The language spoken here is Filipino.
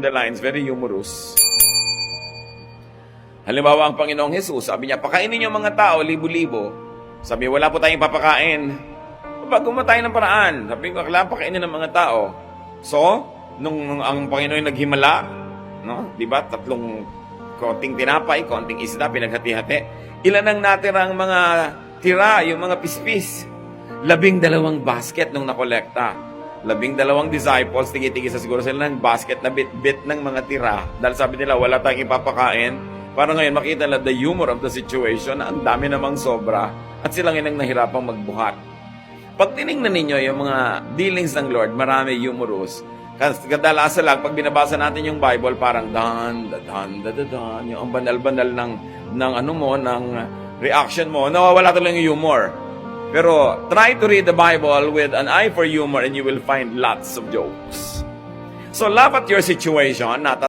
the lines, very humorous. Halimbawa, ang Panginoong Jesus, sabi niya, pakainin niyo mga tao, libo-libo. Sabi, wala po tayong papakain. Bago tayo ng paraan, sabi ko, kailangan pakainin ng mga tao. So, nung ang Panginoon naghimala, no? Diba? 3 konting tinapay, konting isda, pinaghati-hati. Ilan ang natirang mga tira, yung mga pispis? 12 basket nung nakolekta. 12 disciples, tigi-tigi sa siguro sila ng basket na bit-bit ng mga tira. Dahil sabi nila, wala tayong ipapakain. Para ngayon, makita nila the humor of the situation, ang dami namang sobra, at silang inang nahirapang magbuhat. Pag tinignan ninyo yung mga dealings ng Lord, marami humorous. Kadalasan lang, pag binabasa natin yung Bible, parang dan, yung ang banal-banal ng reaction mo, nawawala talaga yung humor. Pero try to read the Bible with an eye for humor and you will find lots of jokes. So laugh at your situation, not